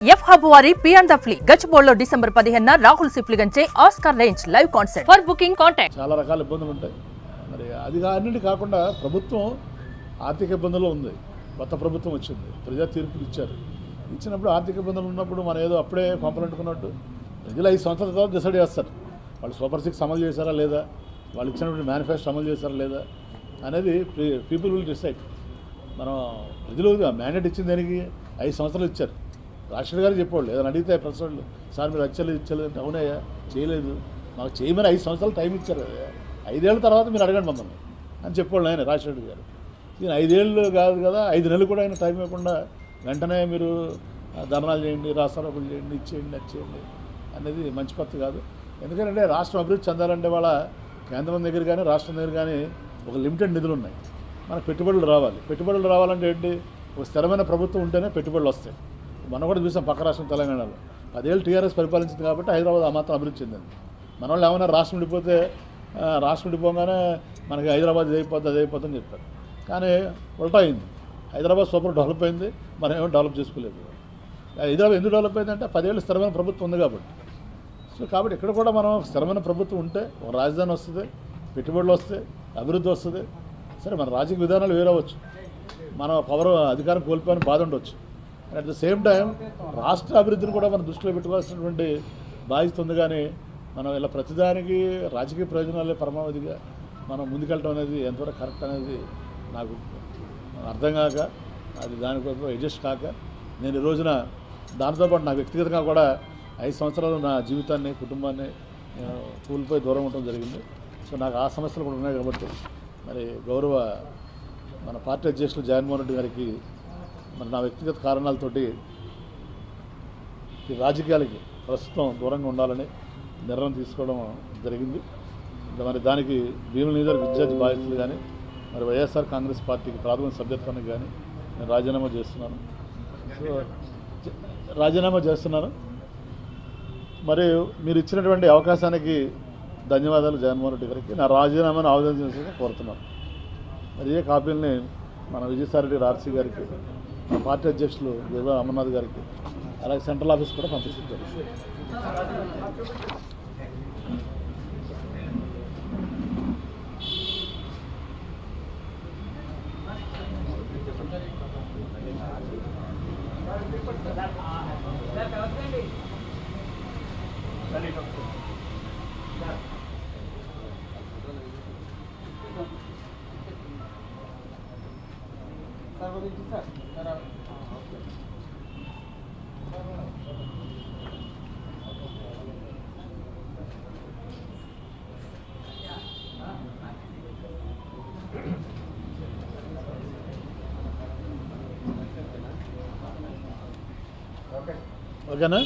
F hub వారి పియాన్ ద ఫ్లీ గచ్చిబౌలిలో డిసెంబర్ 15న రాహుల్ సిప్లిగంచే Oscar range live concert. For booking contact. చాలా రకాల ఇబ్బందులు ఉంటాయి. మరి అది అన్నిటి కాకుండా ప్రభుత్వం ఆర్థిక ఇబ్బందులు ఉంది. కొత్త ప్రభుత్వం వచ్చింది, ప్రజా తీర్పులు ఇచ్చారు. ఇచ్చినప్పుడు ఆర్థిక ఇబ్బందులు ఉన్నప్పుడు మనం ఏదో అప్పుడే పంపలంటుకున్నట్టు ప్రజలు 5 సంవత్సరాల తర్వాత డిసైడ్ చేస్తారు. వాళ్ళు సూపర్ 6 అమలు చేశారా లేదా, వాళ్ళు ఇచ్చినప్పుడు మేనిఫెస్టో అమలు చేశారా లేదా అనేది పీపుల్ విల్ డిసైడ్. మనం ప్రజలు మ్యాండేట్ ఇచ్చిన దానికి 5 సంవత్సరాలు ఇచ్చారు. రాష్ట్రపతి గారు చెప్పేవాళ్ళు ఏదైనా అడిగితే ప్రశ్నలు, సార్ మీరు ఇచ్చలేదు అంటే అవునయ్యా చేయలేదు, మాకు చేయమని 5 సంవత్సరాలు టైం ఇచ్చారు కదా, 5 ఏళ్ళ తర్వాత మీరు అడగండి మమ్మల్ని అని చెప్పేవాళ్ళు ఆయన రాష్ట్రపతి గారు. ఈయన 5 ఏళ్ళు కాదు కదా, 5 నెలలు కూడా ఆయన టైం ఇవ్వకుండా వెంటనే మీరు ధర్నాలు చేయండి, రాష్ట్రాలు చేయండి, ఇచ్చేయండి, నచ్చేయండి అనేది మంచి పద్ధతి కాదు. ఎందుకంటే రాష్ట్రం అభివృద్ధి చెందాలంటే వాళ్ళ కేంద్రం దగ్గర కానీ రాష్ట్రం దగ్గర కానీ ఒక లిమిటెడ్ నిధులు ఉన్నాయి. మనకు పెట్టుబడులు రావాలి. పెట్టుబడులు రావాలంటే ఏంటి, ఒక స్థిరమైన ప్రభుత్వం ఉంటేనే పెట్టుబడులు వస్తాయి. మనం కూడా చూసాం పక్క రాష్ట్రం తెలంగాణలో 10 ఏళ్ళు టీఆర్ఎస్ పరిపాలించింది కాబట్టి హైదరాబాద్ ఆ మాత్రం అభివృద్ధి చెందింది. మన వాళ్ళు ఏమైనా రాష్ట్రం విడిపోగానే మనకి హైదరాబాద్ ఇది అయిపోతుందని చెప్పారు. కానీ ఉల్టా అయింది. హైదరాబాద్ సూపర్ డెవలప్ అయింది, మనం ఏమో డెవలప్ చేసుకోలేదు. హైదరాబాద్ ఎందుకు డెవలప్ అయిందంటే 10 ఏళ్ళు స్థిరమైన ప్రభుత్వం ఉంది కాబట్టి. సో కాబట్టి ఇక్కడ కూడా మనం స్థిరమైన ప్రభుత్వం ఉంటే ఒక రాజధాని వస్తుంది, పెట్టుబడులు వస్తాయి, అభివృద్ధి వస్తుంది. సరే మన రాజకీయ విధానాలు వేరవచ్చు, మన పవర్ అధికారం కోల్పోయిన బాధ ఉండవచ్చు. అట్ ద సేమ్ టైం రాష్ట్ర అభివృద్ధిని కూడా మనం దృష్టిలో పెట్టుకోవాల్సినటువంటి బాధ్యత ఉంది. కానీ మనం ఇలా ప్రతిదానికి రాజకీయ ప్రయోజనాలే పరమావధిగా మనం ముందుకెళ్ళడం అనేది ఎంతవరకు కరెక్ట్ అనేది నాకు అర్థం కాక, అది దానికోసం అడ్జస్ట్ కాక నేను ఈ రోజున దాంతోపాటు నాకు వ్యక్తిగతంగా కూడా 5 సంవత్సరాలు నా జీవితాన్ని, కుటుంబాన్ని కూలిపోయి దూరం ఉండడం జరిగింది. సో నాకు ఆ సమస్యలు కూడా ఉన్నాయి కాబట్టి మరి గౌరవ మన పార్టీ అధ్యక్షులు జగన్మోహన్ రెడ్డి గారికి మరి నా వ్యక్తిగత కారణాలతోటి ఈ రాజకీయాలకి ప్రస్తుతం దూరంగా ఉండాలని నిర్ణయం తీసుకోవడం జరిగింది. మరి దానికి భీముల నియోజకవర్గ ఇన్ఛార్జ్ బాధ్యతలు కానీ మరి వైఎస్ఆర్ కాంగ్రెస్ పార్టీకి ప్రాథమిక సభ్యత్వానికి కానీ నేను రాజీనామా చేస్తున్నాను. మరి మీరు ఇచ్చినటువంటి అవకాశానికి ధన్యవాదాలు జగన్మోహన్ రెడ్డి గారికి. నా రాజీనామాను ఆవేదన కోరుతున్నాను. మరి ఏ కాపీలని మన విజయసాయిరెడ్డి ఆర్సీ గారికి, మా పార్టీ అధ్యక్షులు వివా అమర్నాథ్ గారికి, అలాగే సెంట్రల్ ఆఫీస్ కూడా పంపిస్తారు. ఓకేనా?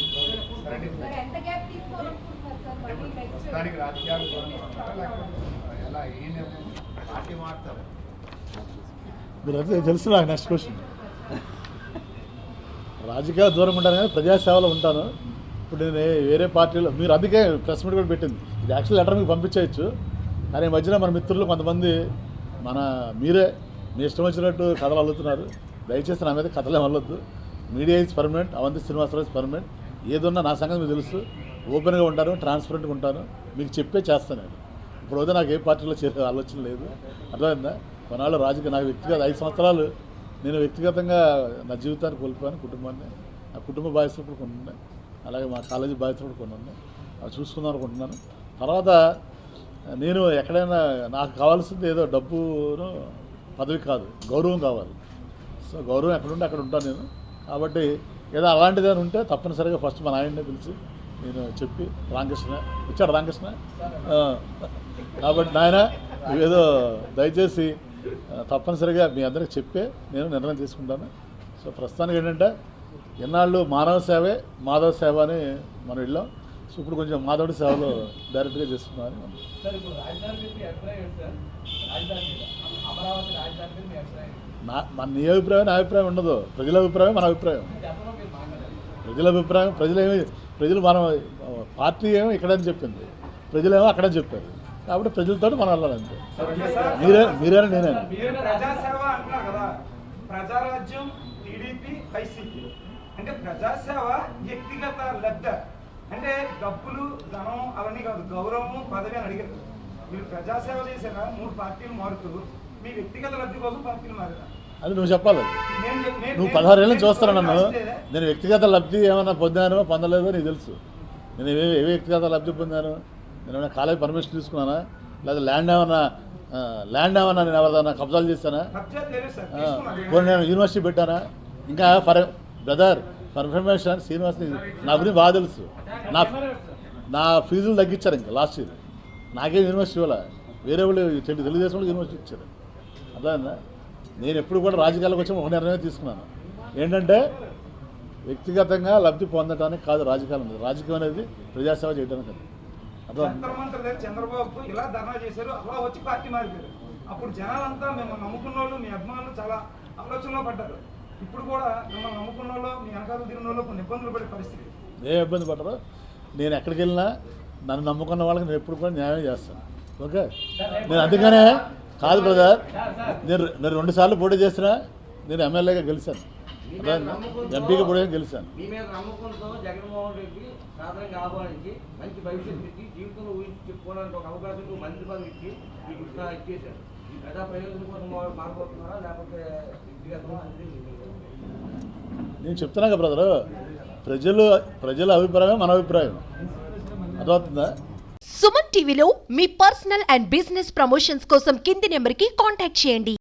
మీరు అయితే తెలుసు నాకు నెక్స్ట్ క్వశ్చన్. రాజకీయాలు దూరంగా ఉంటాను కానీ ప్రజాసేవలో ఉంటాను. ఇప్పుడు నేను వేరే పార్టీలో, మీరు అందుకే ప్రెస్ మీట్ కూడా పెట్టింది, ఇది యాక్చువల్ లెటర్ మీకు పంపించేయచ్చు. కానీ ఈ మధ్యన మన మిత్రులు కొంతమంది మీరే మీ ఇష్టం వచ్చినట్టు కథలు అల్లుతున్నారు. దయచేసి నా మీద కథలే అల్లొద్దు. Media is permanent, Avanthi Srinivasarao is permanent. ఏదున్నా నా సంగతి మీకు తెలుసు, ఓపెన్గా ఉంటాను, ట్రాన్స్పరెంట్గా ఉంటాను, మీకు చెప్పే చేస్తాను. నేను ఇప్పుడు వద్ద నాకు ఏ పార్టీలో చేరే ఆలోచన లేదు, అర్థమైందా? కొన్నాళ్ళు రాజకీయ నాకు వ్యక్తిగత 5 సంవత్సరాలు నేను వ్యక్తిగతంగా నా జీవితాన్ని కోల్పోయాను, కుటుంబాన్ని. నా కుటుంబ బాధ్యతలు కూడా కొన్ని ఉన్నాయి, అలాగే మా కాలేజీ బాధ్యతలు కూడా కొన్ని ఉన్నాయి. అవి చూసుకుందాం అనుకుంటున్నాను. తర్వాత నేను ఎక్కడైనా నాకు కావాల్సింది ఏదో డబ్బును పదవి కాదు, గౌరవం కావాలి. సో గౌరవం ఎక్కడుంటే అక్కడ ఉంటాను నేను. కాబట్టి ఏదో అలాంటిదని ఉంటే తప్పనిసరిగా ఫస్ట్ మా నాయన్నే పిలిచి నేను చెప్పి, రామకృష్ణ వచ్చాడు, రామకృష్ణ కాబట్టి నాయన ఏదో దయచేసి తప్పనిసరిగా మీ అందరికి చెప్పే నేను నిర్ణయం తీసుకుంటాను. సో ప్రస్తుతానికి ఏంటంటే ఎన్నాళ్ళు మానవ సేవే మాధవ సేవ అని మనం వెళ్ళాం. సో ఇప్పుడు కొంచెం మాధవుడి సేవలో డైరెక్ట్గా చేస్తున్నామని. మన నీ అభిప్రాయం నా అభిప్రాయం ఉండదు, ప్రజల అభిప్రాయం మన అభిప్రాయం. ప్రజలు మనం పార్టీ ఏమో ఇక్కడని చెప్పింది, ప్రజలేమో అక్కడని చెప్పారు. కాబట్టి ప్రజలతో మనం వెళ్ళాలంటే మీరేనా నేనేనా? అంటే ప్రజాసేవ వ్యక్తిగత లబ్ధ అంటే డబ్బులు ధనం అవన్నీ కాదు, గౌరవము పదవి అని అడిగారు. మీరు ప్రజాసేవ చేశారా? 3 పార్టీలు మారుతూ మీ వ్యక్తిగత లబ్ధి కోసం పార్టీలు మారారా? అది నువ్వు చెప్పాలి. నువ్వు 16 ఏళ్ళ నుంచి చూస్తాను నన్ను. నేను వ్యక్తిగత లబ్ధి ఏమైనా పొందానో పొందలేదో నీకు తెలుసు. నేను ఏ వ్యక్తిగత లబ్ధి పొందాను? నేను ఏమైనా కాలేజ్ పర్మిషన్ తీసుకున్నానా? లేదా ల్యాండ్ ఏమన్నా నేను ఎవరిదైనా కబ్జాలు చేశానా? కొన్ని నేను యూనివర్సిటీ పెట్టానా? ఇంకా బ్రదర్ పర్ఫర్మేషన్ శ్రీనివాస్ నా గురించి బాగా తెలుసు. నా ఫీజులు తగ్గించారు ఇంకా లాస్ట్ ఇయర్. నాకేం యూనివర్సిటీ ఇవ్వాల, వేరే వాళ్ళు తెలుగుదేశం వాళ్ళు యూనివర్సిటీ ఇచ్చారు. అర్థమైందా? నేను ఎప్పుడు కూడా రాజకీయాలకు వచ్చి ఒక నిర్ణయం తీసుకున్నాను. ఏంటంటే వ్యక్తిగతంగా లబ్ధి పొందడానికి కాదు రాజకీయాలు ఉంది. రాజకీయం అనేది ప్రజాసేవ చేయడానికి అది. చంద్రబాబు ఇలా ధర్నా చేశారు, అలా వచ్చి పార్టీ మారిపోయారు. అప్పుడు జనాలంతా మిమ్మల్ని నమ్ముకున్న వాళ్ళు, మీ అభిమానులు చాలా ఆలోచనలో పడ్డారు. ఇప్పుడు కూడా మిమ్మల్ని నమ్ముకున్న వాళ్ళు, మీ వెనకాల తిరిగిన వాళ్ళు కొన్ని ఇబ్బందులు పడే పరిస్థితి. ఏ ఇబ్బంది పడరు. నేను ఎక్కడికి వెళ్ళినా నన్ను నమ్ముకున్న వాళ్ళకి నేను ఎప్పుడు కూడా న్యాయం చేస్తాను. ఓకే, నేను అందుకనే కాదు బ్రదర్, నేను 2 సార్లు పోటీ చేసినా నేను ఎమ్మెల్యేగా గెలిచాను, ఎంపీగా పోటీ గెలిచాను. మీ మీద నమ్మకంతో జగన్మోహన్ రెడ్డి సాధారణంగా ఆహ్వానించి మంచి భవిష్యత్తు ఇచ్చి జీవితంలో ఊహించి చెప్పుకోవడానికి ఒక అవకాశం మంత్రి పదవి ఇచ్చి మీకు ఇచ్చేశారు. ఈ ప్రజా ప్రయోజనం కోసం మారిపోతున్నారా లేకపోతే వ్యక్తిగతంగా? నేను చెప్తున్నా కదా బ్రదరు, ప్రజల అభిప్రాయం మన అభిప్రాయం. అర్థమవుతుందా? సుమన్ టీవీలో మీ పర్సనల్ అండ్ బిజినెస్ ప్రమోషన్స్ కోసం కింది నెంబర్కి కాంటాక్ట్ చేయండి.